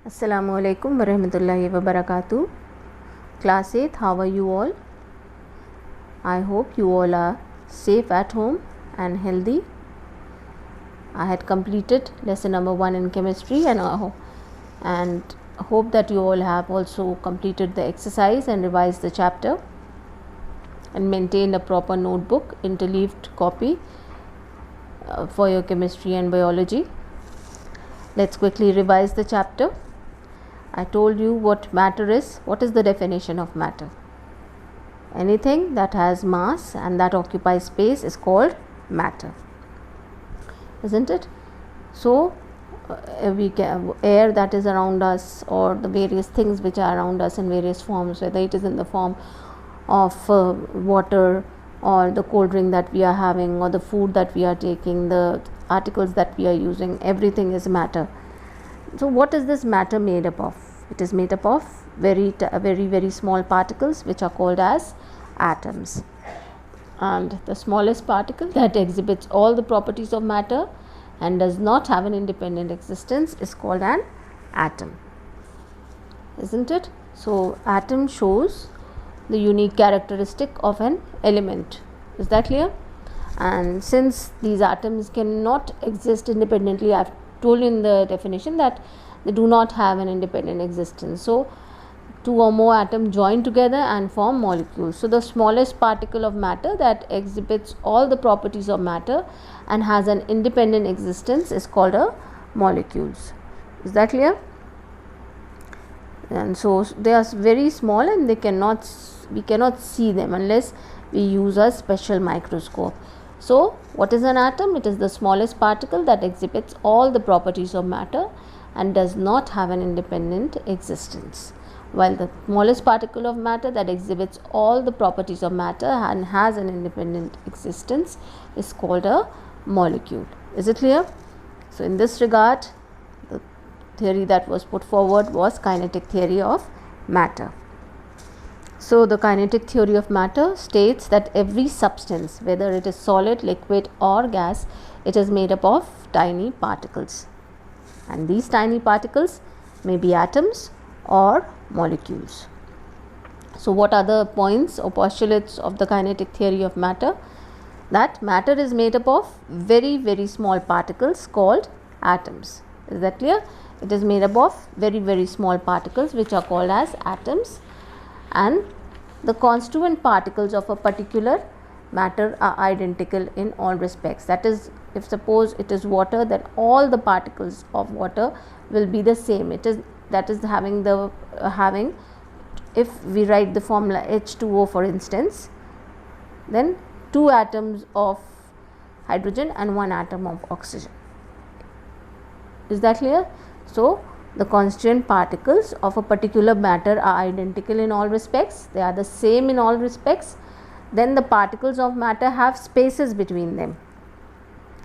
Assalamu alaikum warahmatullahi wabarakatuh. Class 8, how are you all? I hope you all are safe at home and healthy. I had completed lesson number 1 in chemistry and hope that you all have also completed the exercise and revised the chapter and maintained a proper notebook, interleaved copy for your chemistry and biology. Let's quickly revise the chapter. I told you what matter is. What is the definition of matter? Anything that has mass and that occupies space is called matter, isn't it? So air that is around us, or the various things which are around us in various forms, whether it is in the form of water, or the cold drink that we are having, or the food that we are taking, the articles that we are using, everything is matter. So what is this matter made up of? It is made up of very small particles which are called as atoms. And the smallest particle that exhibits all the properties of matter and does not have an independent existence is called an atom, isn't it? So atom shows the unique characteristic of an element. Is that clear? And since these atoms cannot exist independently, I've told you in the definition that they do not have an independent existence. So two or more atoms join together and form molecules. So the smallest particle of matter that exhibits all the properties of matter and has an independent existence is called a molecules. Is that clear? And so they are very small and we cannot see them unless we use a special microscope. So what is an atom? It is the smallest particle that exhibits all the properties of matter and does not have an independent existence, while the smallest particle of matter that exhibits all the properties of matter and has an independent existence is called a molecule. Is it clear? So in this regard, the theory that was put forward was kinetic theory of matter. So the kinetic theory of matter states that every substance, whether it is solid, liquid or gas, it is made up of tiny particles, and these tiny particles may be atoms or molecules. So what are the points or postulates of the kinetic theory of matter? That matter is made up of very small particles called atoms. Is that clear? It is made up of very small particles which are called as atoms, and the constituent particles of a particular matter are identical in all respects. That is, if suppose it is water, then all the particles of water will be the same. If we write the formula H2O for instance, then 2 atoms of hydrogen and 1 atom of oxygen. Is that clear? So the constituent particles of a particular matter are identical in all respects. They are the same in all respects. Then the particles of matter have spaces between them,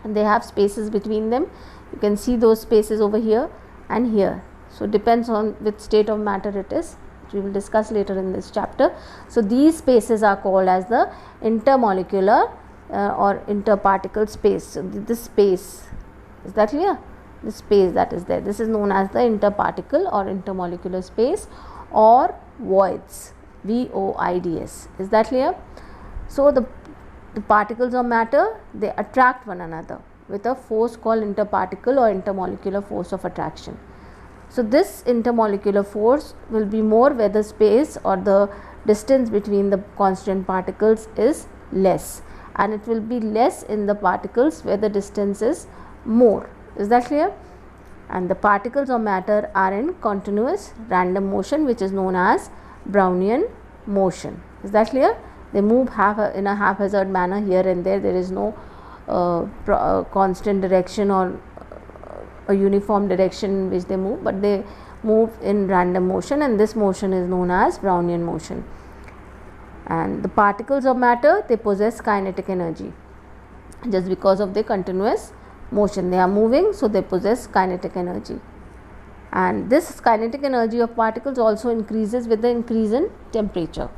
and they have spaces between them. You can see those spaces over here and here. So depends on which state of matter it is, which we will discuss later in this chapter. So these spaces are called as the intermolecular or interparticle space. So this space, is that clear? The space that is there, this is known as the interparticle or intermolecular space, or voids, VOIDS. Is that clear? So the particles of matter, they attract one another with a force called interparticle or intermolecular force of attraction. So this intermolecular force will be more where the space or the distance between the constituent particles is less, and it will be less in the particles where the distance is more. Is that clear? And the particles of matter are in continuous random motion, which is known as Brownian motion. Is that clear? They move in a haphazard manner here and there. There is no constant direction or a uniform direction in which they move, but they move in random motion, and this motion is known as Brownian motion. And the particles of matter, they possess kinetic energy just because of their continuous motion. They are moving, so they possess kinetic energy, and this kinetic energy of particles also increases with the increase in temperature.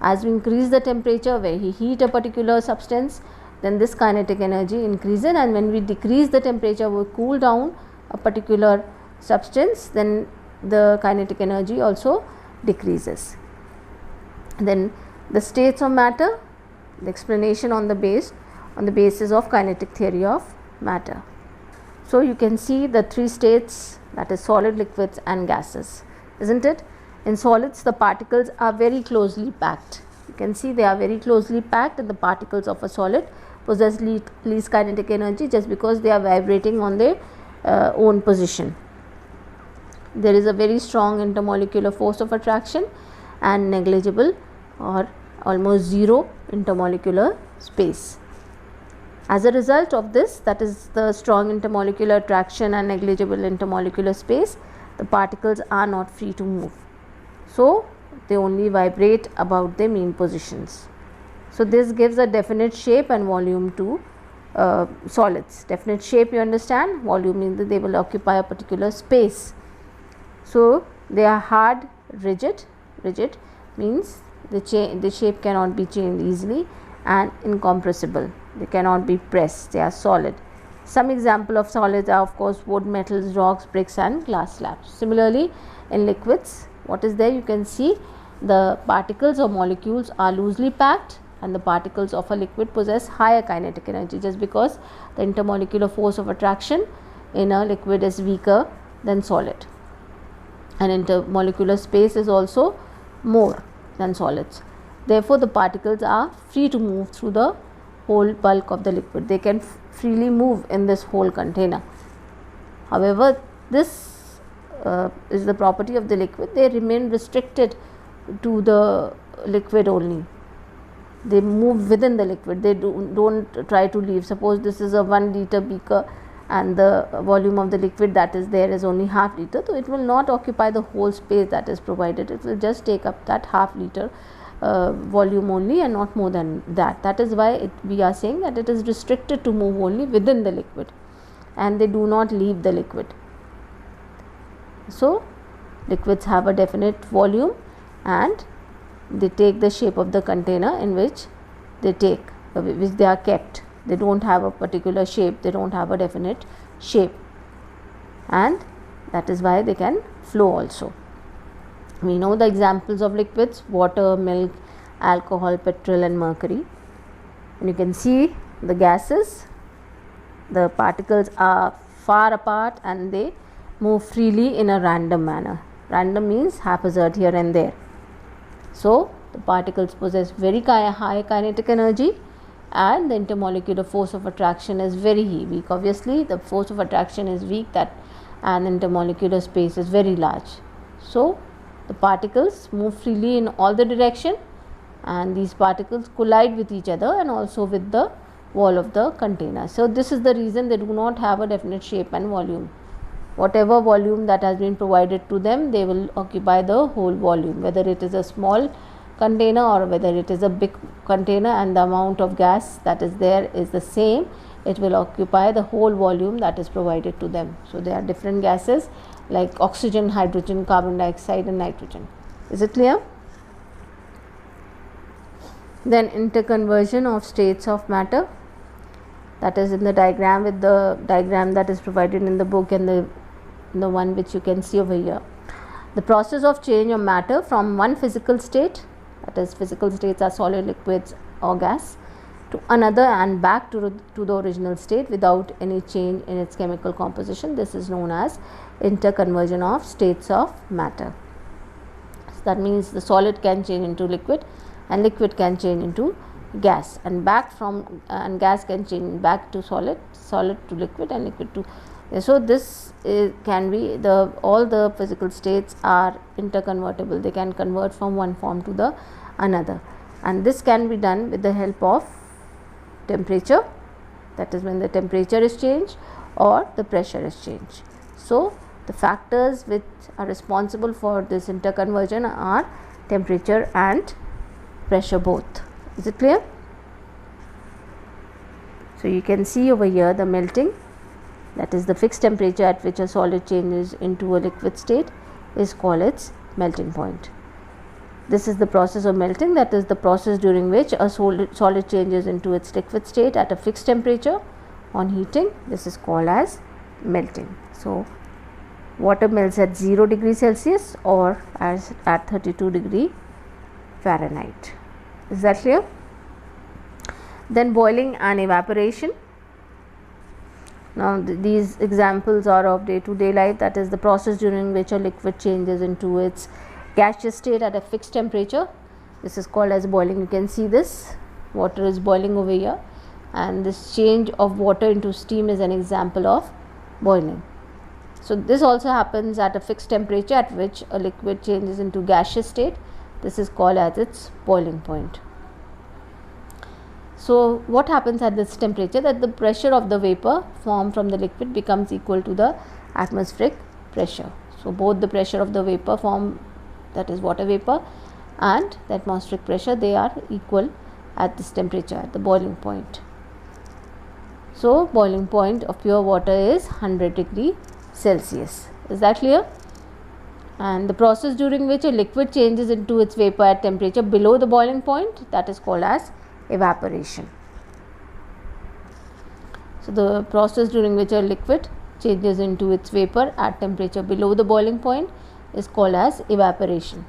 As we increase the temperature, where we heat a particular substance, then this kinetic energy increases, and when we decrease the temperature, we cool down a particular substance, then the kinetic energy also decreases. Then the states of matter, the explanation on the basis of kinetic theory of matter. So you can see the three states, that is solid, liquids and gases, isn't it? In solids the particles are very closely packed. You can see they are very closely packed, and the particles of a solid possess least kinetic energy just because they are vibrating on their own position. There is a very strong intermolecular force of attraction and negligible or almost zero intermolecular space. As a result of this, that is the strong intermolecular attraction and negligible intermolecular space, the particles are not free to move. So they only vibrate about their mean positions. So this gives a definite shape and volume to solids. Definite shape, you understand, volume means that they will occupy a particular space. So they are hard, rigid means the shape cannot be changed easily, and incompressible, they cannot be pressed, they are solid. Some example of solids are of course wood, metals, rocks, bricks and glass slabs. Similarly in liquids, what is there? You can see the particles or molecules are loosely packed, and the particles of a liquid possess higher kinetic energy just because the intermolecular force of attraction in a liquid is weaker than solid, and intermolecular space is also more than solids. Therefore the particles are free to move through the whole bulk of the liquid. They can freely move in this whole container. However, this is the property of the liquid. They remain restricted to the liquid only. They move within the liquid. They don't try to leave. Suppose this is a 1 liter beaker and the volume of the liquid that is there is only half liter, so it will not occupy the whole space that is provided. It will just take up that half liter volume only and not more than that. That is why we are saying that it is restricted to move only within the liquid, and they do not leave the liquid. So liquids have a definite volume and they take the shape of the container in which they are kept. They don't have a particular shape, they don't have a definite shape, and that is why they can flow also. We know the examples of liquids: water, milk, alcohol, petrol and mercury. And you can see the gases, the particles are far apart and they move freely in a random manner. Random means haphazard here and there. So the particles possess very high kinetic energy, and the intermolecular force of attraction is very weak. Obviously the force of attraction is weak, and intermolecular space is very large. So the particles move freely in all the direction, and these particles collide with each other and also with the wall of the container. So this is the reason they do not have a definite shape and volume. Whatever volume that has been provided to them, they will occupy the whole volume, whether it is a small container or whether it is a big container, and the amount of gas that is there is the same. It will occupy the whole volume that is provided to them. So there are different gases like oxygen, hydrogen, carbon dioxide and nitrogen. Is it clear? Then interconversion of states of matter, that is in the diagram, with the diagram that is provided in the book and the one which you can see over here. The process of change of matter from one physical state, that is physical states are solid, liquids or gas, to another and back to the original state without any change in its chemical composition. This is known as interconversion of states of matter. So that means the solid can change into liquid and liquid can change into gas, and gas can change back to solid to liquid and liquid to. So this can be all the physical states are interconvertible. They can convert from one form to the another, and this can be done with the help of temperature, that is when the temperature is changed or the pressure is changed. So the factors which are responsible for this interconversion are temperature and pressure both. Is it clear? So you can see over here the melting, that is the fixed temperature at which a solid changes into a liquid state, is called its melting point. This is the process of melting, that is the process during which a solid changes into its liquid state at a fixed temperature. On heating, this is called as melting. So water melts at 0 degree Celsius or at 32 degree Fahrenheit. Is that clear? Then boiling and evaporation. Now these examples are of day-to-day life, that is the process during which a liquid changes into its gaseous state at a fixed temperature. This is called as boiling. You can see this water is boiling over here, and this change of water into steam is an example of boiling. So this also happens at a fixed temperature at which a liquid changes into gaseous state. This is called as its boiling point. So what happens at this temperature, that the pressure of the vapor formed from the liquid becomes equal to the atmospheric pressure. So both the pressure of the vapor formed, that is water vapor, and the atmospheric pressure, they are equal at this temperature, at the boiling point. So boiling point of pure water is 100 degree Celsius. Is that clear? And the process during which a liquid changes into its vapor at temperature below the boiling point, that is called as evaporation. So the process during which a liquid changes into its vapor at temperature below the boiling point is called as evaporation.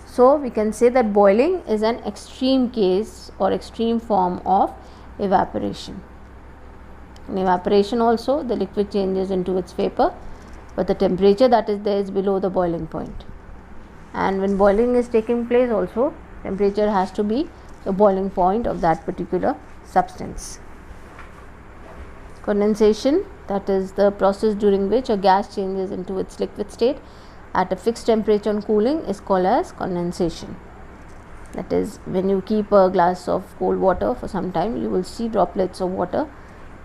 So we can say that boiling is an extreme case or extreme form of evaporation. In evaporation also, the liquid changes into its vapor, but the temperature that is there is below the boiling point. And when boiling is taking place also, temperature has to be the boiling point of that particular substance. Condensation, that is the process during which a gas changes into its liquid state at a fixed temperature on cooling, is called as condensation. That is, when you keep a glass of cold water for some time, you will see droplets of water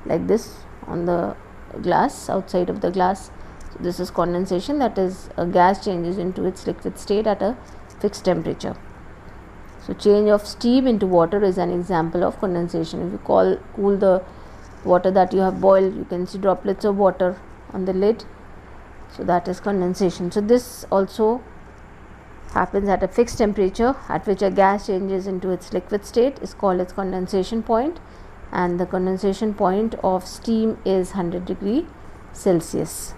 like this on the glass, outside of the glass. So this is condensation, that is a gas changes into its liquid state at a fixed temperature. So change of steam into water is an example of condensation. If you cool the water that you have boiled, you can see droplets of water on the lid. So that is condensation. So this also happens at a fixed temperature at which a gas changes into its liquid state, is called its condensation point, and the condensation point of steam is 100 degree Celsius.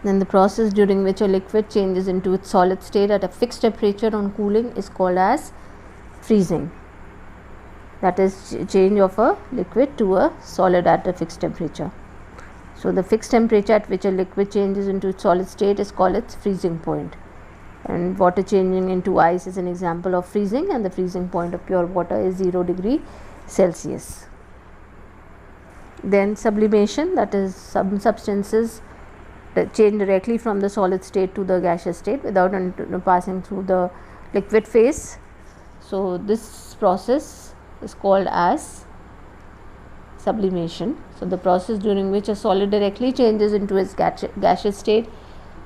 Then the process during which a liquid changes into its solid state at a fixed temperature on cooling is called as freezing. That is change of a liquid to a solid at a fixed temperature. So the fixed temperature at which a liquid changes into its solid state is called its freezing point. And water changing into ice is an example of freezing, and the freezing point of pure water is 0 degree Celsius. Then sublimation, that is some substances that change directly from the solid state to the gaseous state without passing through the liquid phase. So this process is called as sublimation. So the process during which a solid directly changes into its gaseous state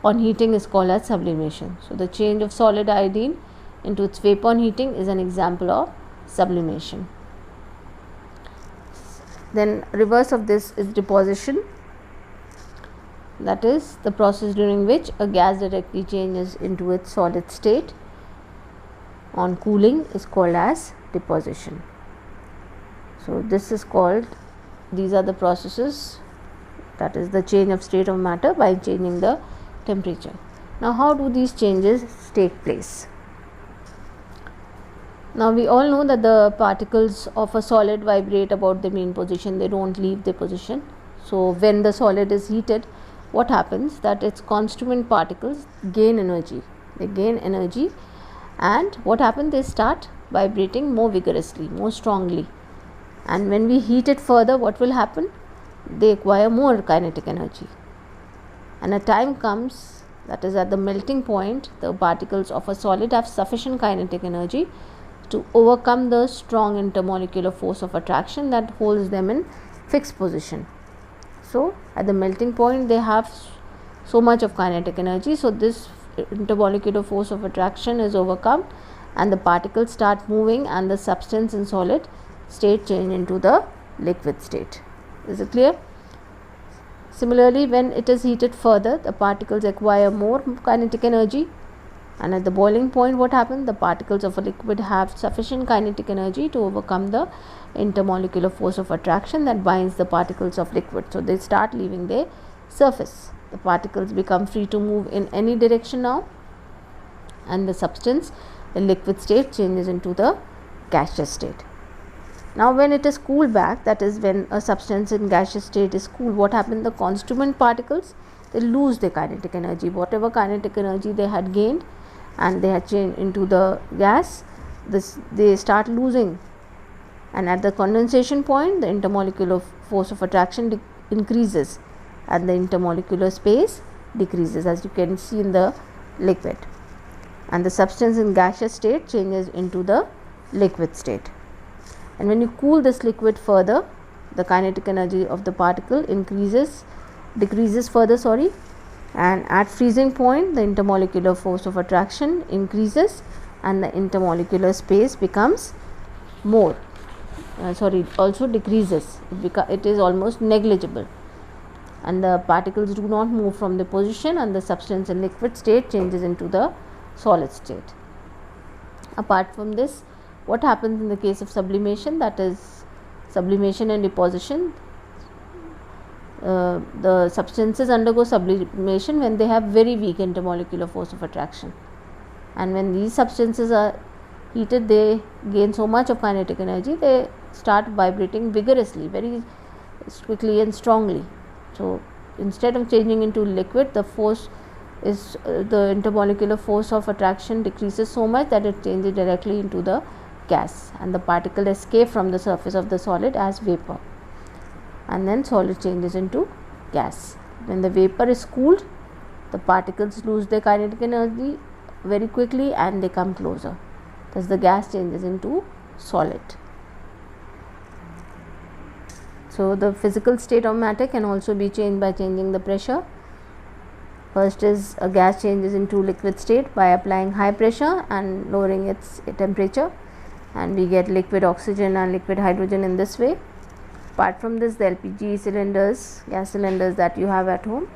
on heating is called as sublimation. So the change of solid iodine into its vapor on heating is an example of sublimation. Then reverse of this is deposition. That is the process during which a gas directly changes into its solid state on cooling is called as deposition. So this is called, these are the processes, that is the change of state of matter by changing the temperature. Now how do these changes take place? Now we all know that the particles of a solid vibrate about their mean position, they don't leave their position. So when the solid is heated, what happens, that its constituent particles gain energy. They gain energy, and what happens, they start vibrating more vigorously, more strongly. And when we heat it further, what will happen? They acquire more kinetic energy. And a time comes, that is at the melting point, the particles of a solid have sufficient kinetic energy to overcome the strong intermolecular force of attraction that holds them in fixed position. So at the melting point, they have so much of kinetic energy, so this intermolecular force of attraction is overcome and the particles start moving, and the substance in solid state change into the liquid state. Is it clear? Similarly, when it is heated further, the particles acquire more kinetic energy, And at the boiling point, what happens? The particles of a liquid have sufficient kinetic energy to overcome the intermolecular force of attraction that binds the particles of liquid. So they start leaving their surface. The particles become free to move in any direction now, and the substance in liquid state changes into the gaseous state. Now when it is cooled back, that is when a substance in gaseous state is cooled, what happens? The constituent particles, they lose their kinetic energy. Whatever kinetic energy they had gained and they had changed into the gas, they start losing. And at the condensation point, the intermolecular force of attraction increases and the intermolecular space decreases, as you can see in the liquid. And the substance in gaseous state changes into the liquid state. And when you cool this liquid further, the kinetic energy of the particle decreases further, and at freezing point, the intermolecular force of attraction increases and the intermolecular space becomes also decreases. It is almost negligible, and the particles do not move from the position, and the substance in liquid state changes into the solid state. Apart from this, what happens in the case of sublimation, that is sublimation and deposition? The substances undergo sublimation when they have very weak intermolecular force of attraction, and when these substances are heated, they gain so much of kinetic energy, they start vibrating vigorously, very quickly and strongly. So instead of changing into liquid, the intermolecular force of attraction decreases so much that it changes directly into the gas, and the particle escape from the surface of the solid as vapor, and then solid changes into gas. When the vapor is cooled, the particles lose their kinetic energy very quickly and they come closer. Thus the gas changes into solid. So the physical state of matter can also be changed by changing the pressure. First is a gas changes into liquid state by applying high pressure and lowering its temperature, and we get liquid oxygen and liquid hydrogen in this way. Apart from this, the LPG cylinders, gas cylinders that you have at home,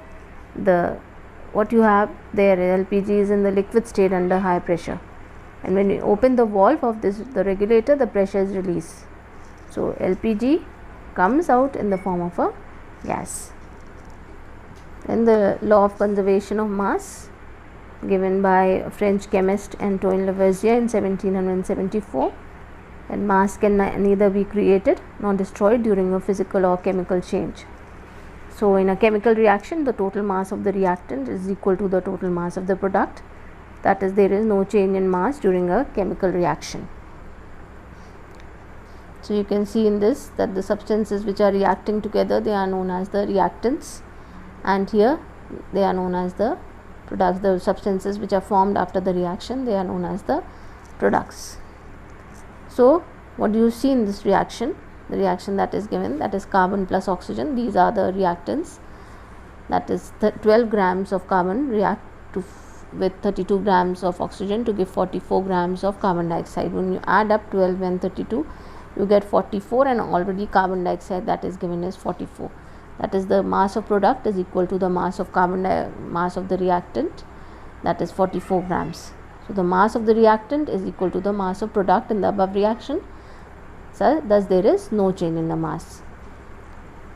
what you have there, LPG is in the liquid state under high pressure, and when you open the valve of the regulator, the pressure is released. So LPG comes out in the form of a gas. Then the law of conservation of mass, given by French chemist Antoine Lavoisier in 1774, and mass can neither be created nor destroyed during a physical or chemical change. So in a chemical reaction, the total mass of the reactant is equal to the total mass of the product, that is, there is no change in mass during a chemical reaction. So you can see in this that the substances which are reacting together, they are known as the reactants, and here they are known as the products. The substances which are formed after the reaction, they are known as the products. So what do you see in this reaction? The reaction that is given, that is carbon plus oxygen. These are the reactants, that is 12 grams of carbon react with 32 grams of oxygen to give 44 grams of carbon dioxide. When you add up 12 and 32, you get 44, and already carbon dioxide that is given is 44. That is, the mass of product is equal to the mass of mass of the reactant, that is 44 grams. So the mass of the reactant is equal to the mass of product in the above reaction. So thus there is no change in the mass.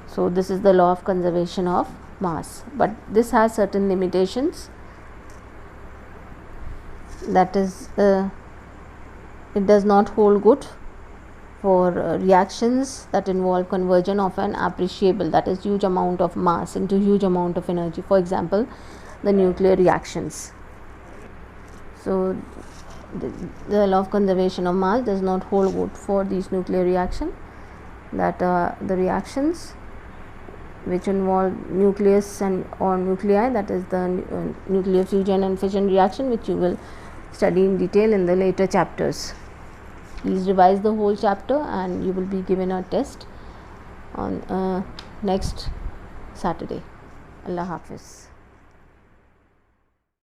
So this is the law of conservation of mass, but this has certain limitations. That is, it does not hold good for reactions that involve conversion of an appreciable, that is huge amount of mass into huge amount of energy. For example, the nuclear reactions. So the law of conservation of mass does not hold good for these nuclear reaction, that the reactions which involve nucleus and or nuclei, that is the nuclear fusion and fission reaction, which you will study in detail in the later chapters. Please revise the whole chapter and you will be given a test on next Saturday. Allah Hafiz.